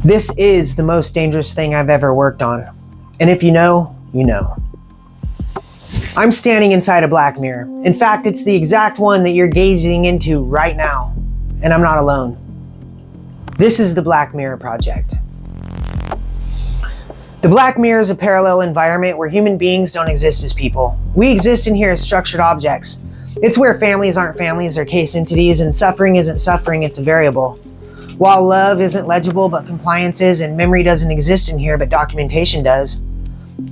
This is the most dangerous thing I've ever worked on. And if you know, you know. I'm standing inside a black mirror. In fact, it's the exact one that you're gazing into right now. And I'm not alone. This is the Black Mirror Project. The Black Mirror is a parallel environment where human beings don't exist as people. We exist in here as structured objects. It's where families aren't families, they're case entities, and suffering isn't suffering, it's a variable. While love isn't legible, but compliance is, and memory doesn't exist in here, but documentation does.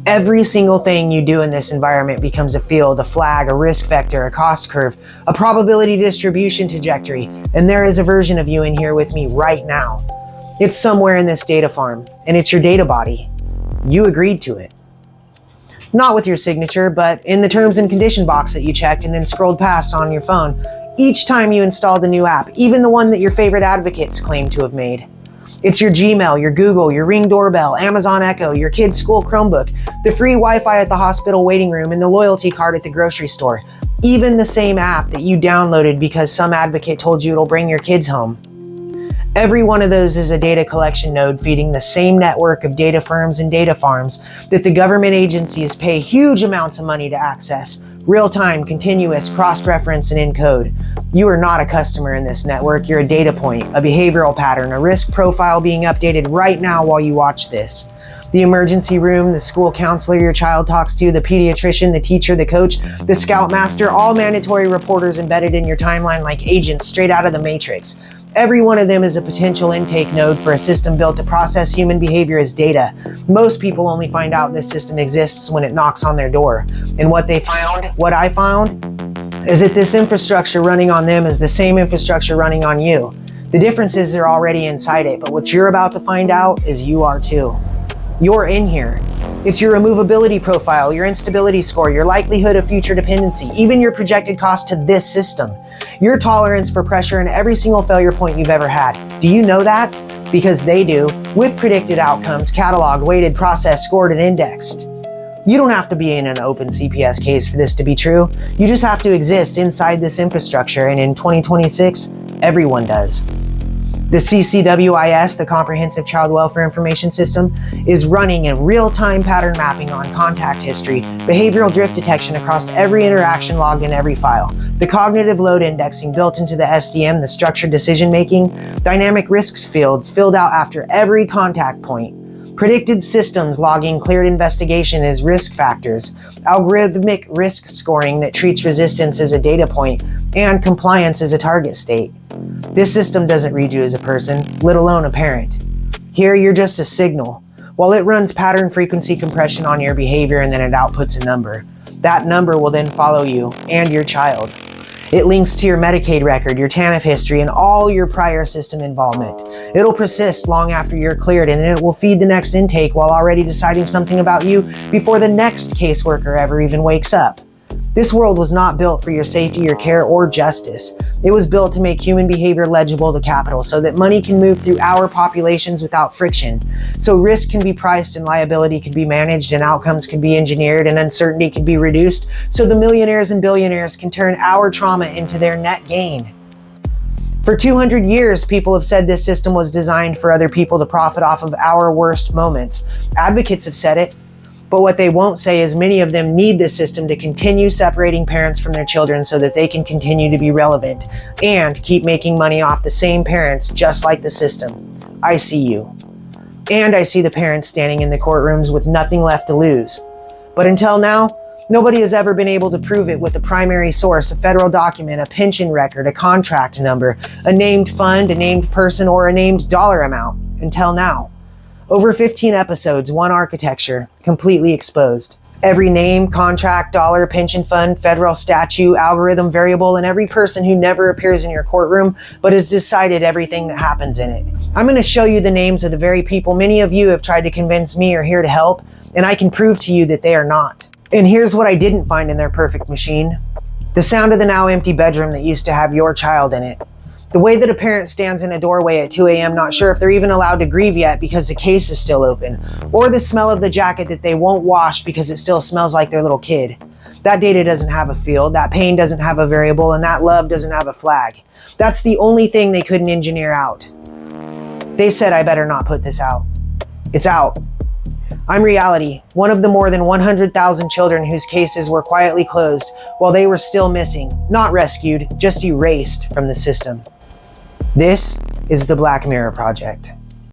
Every single thing you do in this environment becomes a field, a flag, a risk vector, a cost curve, a probability distribution trajectory, and there is a version of you in here with me right now. It's somewhere in this data farm, and it's your data body. You agreed to it. Not with your signature, but in the terms and condition box that you checked and then scrolled past on your phone each time you installed a new app, even the one that your favorite advocates claim to have made. It's your Gmail, your Google, your Ring doorbell, Amazon Echo, your kid's school Chromebook, the free Wi-Fi at the hospital waiting room, and the loyalty card at the grocery store. Even the same app that you downloaded because some advocate told you it'll bring your kids home. Every one of those is a data collection node feeding the same network of data firms and data farms that the government agencies pay huge amounts of money to access. Real-time, continuous, cross-reference, and encode. You are not a customer in this network, you're a data point, a behavioral pattern, a risk profile being updated right now while you watch this. The emergency room, the school counselor your child talks to, the pediatrician, the teacher, the coach, the scoutmaster, all mandatory reporters embedded in your timeline like agents straight out of the Matrix. Every one of them is a potential intake node for a system built to process human behavior as data. Most people only find out this system exists when it knocks on their door. And what I found, is that this infrastructure running on them is the same infrastructure running on you. The difference is they're already inside it, but what you're about to find out is you are too. You're in here. It's your removability profile, your instability score, your likelihood of future dependency, even your projected cost to this system. Your tolerance for pressure and every single failure point you've ever had. Do you know that? Because they do, with predicted outcomes, cataloged, weighted, processed, scored, and indexed. You don't have to be in an open CPS case for this to be true. You just have to exist inside this infrastructure, and in 2026, everyone does. The CCWIS, the Comprehensive Child Welfare Information System, is running in real-time pattern mapping on contact history, behavioral drift detection across every interaction logged in every file, the cognitive load indexing built into the SDM, the structured decision-making, dynamic risks fields filled out after every contact point, predictive systems logging cleared investigation as risk factors, algorithmic risk scoring that treats resistance as a data point, and compliance as a target state. This system doesn't read you as a person, let alone a parent. Here, you're just a signal. While it runs pattern frequency compression on your behavior and then it outputs a number. That number will then follow you and your child. It links to your Medicaid record, your TANF history, and all your prior system involvement. It'll persist long after you're cleared, and then it will feed the next intake while already deciding something about you before the next caseworker ever even wakes up. This world was not built for your safety, your care, or justice. It was built to make human behavior legible to capital so that money can move through our populations without friction. So risk can be priced and liability can be managed and outcomes can be engineered and uncertainty can be reduced so the millionaires and billionaires can turn our trauma into their net gain. For 200 years, people have said this system was designed for other people to profit off of our worst moments. Advocates have said it. But what they won't say is many of them need this system to continue separating parents from their children so that they can continue to be relevant and keep making money off the same parents just like the system. I see you. And I see the parents standing in the courtrooms with nothing left to lose. But until now, nobody has ever been able to prove it with a primary source, a federal document, a pension record, a contract number, a named fund, a named person, or a named dollar amount. Until now. Over 15 episodes, one architecture, completely exposed. Every name, contract, dollar, pension fund, federal statute, algorithm, variable, and every person who never appears in your courtroom but has decided everything that happens in it. I'm going to show you the names of the very people many of you have tried to convince me are here to help, and I can prove to you that they are not. And here's what I didn't find in their perfect machine. The sound of the now empty bedroom that used to have your child in it. The way that a parent stands in a doorway at 2 a.m. not sure if they're even allowed to grieve yet because the case is still open, or the smell of the jacket that they won't wash because it still smells like their little kid. That data doesn't have a field, that pain doesn't have a variable, and that love doesn't have a flag. That's the only thing they couldn't engineer out. They said I better not put this out. It's out. I'm reality, one of the more than 100,000 children whose cases were quietly closed while they were still missing, not rescued, just erased from the system. This is the Black Mirror Project.